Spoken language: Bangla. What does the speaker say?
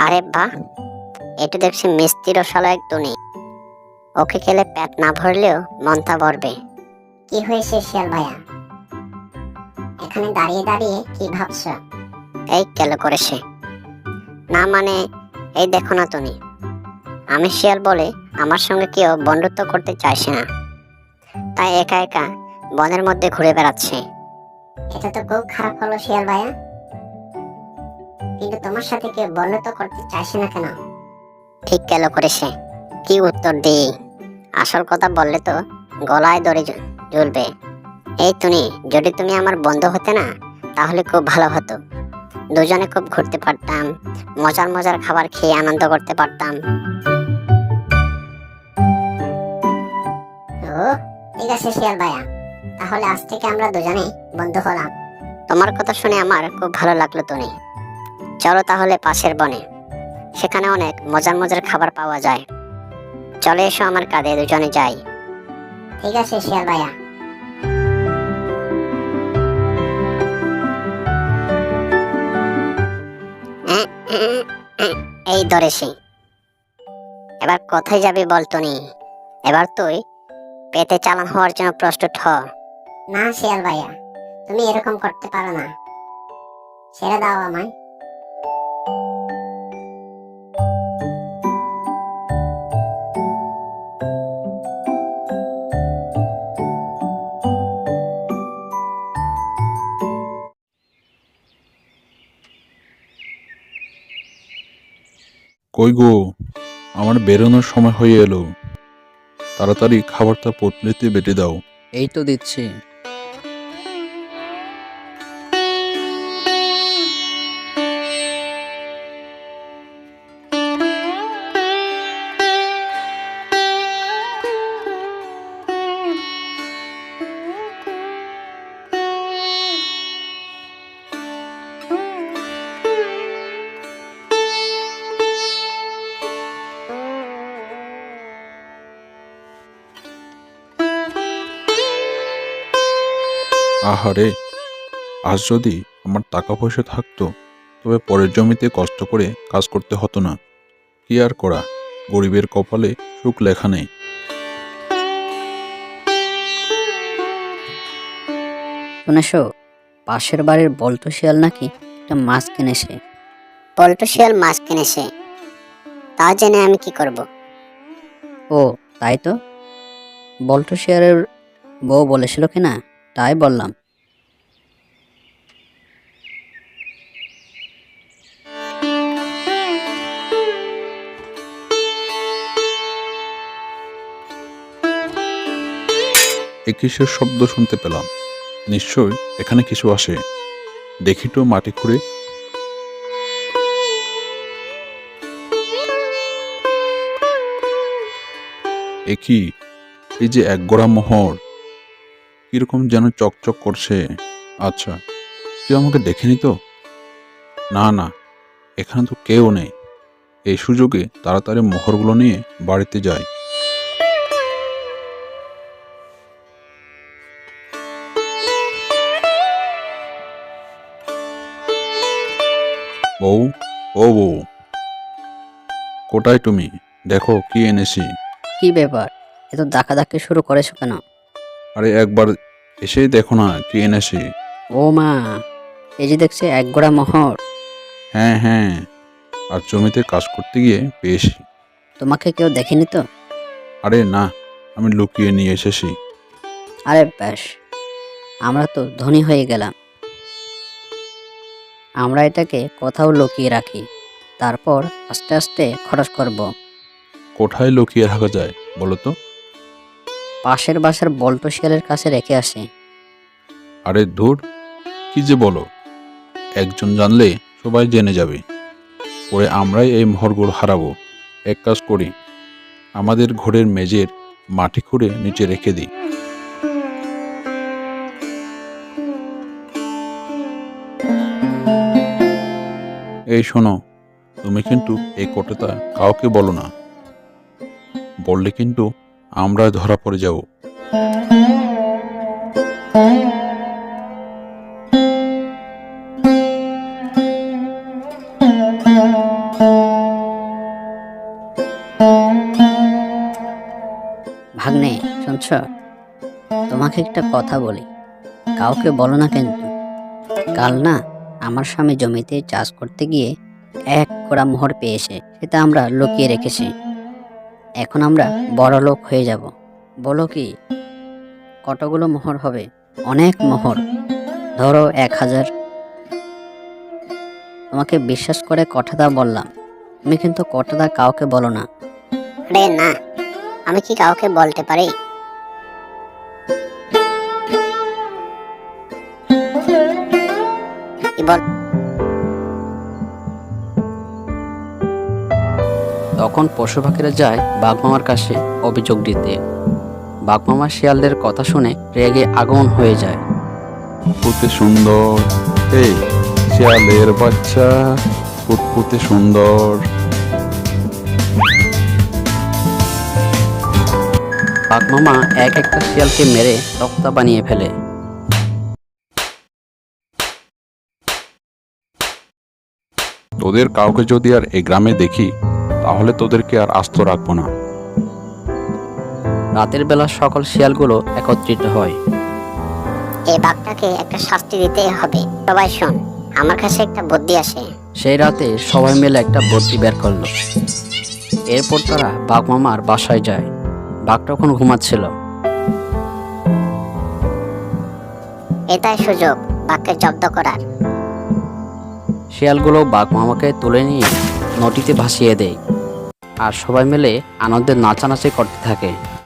আরে বাহ, এটা দেখছি মিষ্টির রসালো এক টুনি। ওকে খেলে পেট না ভরলেও মনটা ভরবে। কি হয়েছে শিয়াল ভাইয়া, এখানে দাঁড়িয়ে দাঁড়িয়ে কি ভাবছো? এই কেলো করেছে না, মানে এই দেখো না টুনি, আমি শিয়াল বলে আমার সঙ্গে কেউ বন্ধুত্ব করতে চাইছে না, তাই একা একা বনের মধ্যে ঘুরে বেড়াচ্ছে। এটা তো খুব খারাপ হলো শিয়াল ভাইয়া, কিন্তু তোমার সাথে কেউ বন্ধুত্ব করতে চাইছে না কেন? ঠিক কেলো করেছে, কি উত্তর দিই? আসল কথা বললে তো গলায় দড়ি ঝুলবে। এই টুনি, যদি তুমি আমার বন্ধু হতে না, তাহলে খুব ভালো হতো। দুজনে খুব ঘুরতে পারতাম, মজার মজার খাবার খেয়ে আনন্দ করতে পারতাম। ও ঠিক আছে শিয়াল ভাইয়া, তাহলে আজ থেকে আমরা দুজনেই বন্ধু হলাম। তোমার কথা শুনে আমার খুব ভালো লাগলো টুনি। চলো তাহলে পাশের বনে, সেখানে অনেক মজার মজার খাবার পাওয়া যায়। চলে এসো আমার কাঁধে, দুজনে যাই। ঠিক আছে শিয়াল ভাইয়া। এই ধরেছি, এবার কোথায় যাবি বল টুনি? এবার তুই পেতে চালান হওয়ার জন্য প্রস্তুত হ। না শিয়াল ভাইয়া, তুমি এরকম করতে পারো না, ছেড়ে দাও আমায়। কই গো, আমার বেরোনোর সময় হয়ে এলো। তাড়াতাড়ি খাবারটা পটলিতে বেটে দাও। এই তো দিচ্ছি। আহারে, আজ যদি আমার টাকা পয়সা থাকতো, তবে পরের জমিতে কষ্ট করে কাজ করতে হতো না। কি আর করা, গরিবের কপালে সুখ লেখা নেই। শুনেছো, পাশের বাড়ির বল্টু শিয়াল নাকি একটা মাছ কিনেছে। পল্টু শিয়াল মাছ কিনেছে, তা জেনে আমি কি করব? ও তাই তো, বল্টু শিয়ালের বউ বলেছিল কিনা, তাই বললাম। এ কিসের শব্দ শুনতে পেলাম? নিশ্চয় এখানে কিছু আসে। দেখি তো মাটি খুঁড়ে। এ কি, এই যে একগোড়া মোহর, কিরকম যেন চকচক করছে। আচ্ছা, কেউ আমাকে দেখেনি তো? না না, এখানে তো কেউ নেই। এই সুযোগে তাড়াতাড়ি মোহরগুলো নিয়ে বাড়িতে যাই। বউ, ও বউ, কোথায় তুমি? দেখো কি এনেছি। কি ব্যাপার, এত ডাকাডাকি শুরু করেছো কেন? আরে একবার এসেই দেখো না কি এনেছি। ও মা, এই যে দেখছি এক গোড়া মোহর। হ্যাঁ হ্যাঁ, আর জমিতে কাজ করতে গিয়ে পেয়েছি। তোমাকে কেউ দেখেনি তো? আরে না, আমি লুকিয়ে নিয়ে এসেছি। আরে ব্যাস, আমরা তো ধনী হয়ে গেলাম। আমরা এটাকে কোথাও লুকিয়ে রাখি, তারপর আস্তে আস্তে খরচ করব। কোথায় লুকিয়ে রাখা যায় বলো তো? পাশের বাসার বল্টু শিয়ালের কাছে রেখে আসি। আরে ধুর, কি যে বলো! একজন জানলে সবাই জেনে যাবে, পরে আমরাই এই মোহরগুলো হারাবো। এক কাজ করি, আমাদের ঘরের মেঝের মাটি খুঁড়ে নিচে রেখে দিই। এই শোনো, তুমি কিন্তু এই কথাটা কাউকে বলো না, বললে কিন্তু আমরা ধরা পড়ে যাব। ভাগ্নে, শুনছ? তোমাকে একটা কথা বলি, কাউকে বলো না কিন্তু। কাল না আমার স্বামী জমিতে চাষ করতে গিয়ে এক কোড়া মোহর পেয়েছে, সেটা আমরা লুকিয়ে রেখেছি। এখন আমরা বড় লোক হয়ে যাব। বলো কি, কতগুলো মোহর হবে? অনেক মোহর, ধরো 1000। তোমাকে বিশ্বাস করে কথাটা বললাম, তুমি কিন্তু কথাটা কাউকে বলো না। আরে না, আমি কি কাউকে বলতে পারি? কি বল? তখন পশু পাখিরা যায় বাঘমামার কাছে অভিযোগ দিতে। বাঘমামা শিয়ালদের কথা শুনে রেগে আগুন হয়ে যায়। ফুটফুটে সুন্দর, এই শিয়ালের বাচ্চা, ফুটফুটে সুন্দর। বাঘমামা এক একটা শিয়ালকে মেরে তক্তা বানিয়ে ফেলে। তোদের কাউকে যদি আর এই গ্রামে দেখি, তাহলে তোদেরকে আর আস্ত রাখবো না। রাতের বেলা সকল শিয়ালগুলো একত্রিত হয়। এই বাঘটাকে একটা শাস্তি দিতে হবে। সবাই শোন, আমার কাছে একটা বুদ্ধি আসে। সেই রাতে সবাই মিলে একটা বুদ্ধি বের করলো। এরপর তারা বাঘমামার বাসায় যায়। বাঘ তখন ঘুমাচ্ছিল। এটাই সুযোগ বাঘকে জব্দ করার। শিয়ালগুলো বাঘমামাকে তুলে নিয়ে নদীতে ভাসিয়ে দেয়, আর সবাই মিলে আনন্দে নাচানাচি করতে থাকে।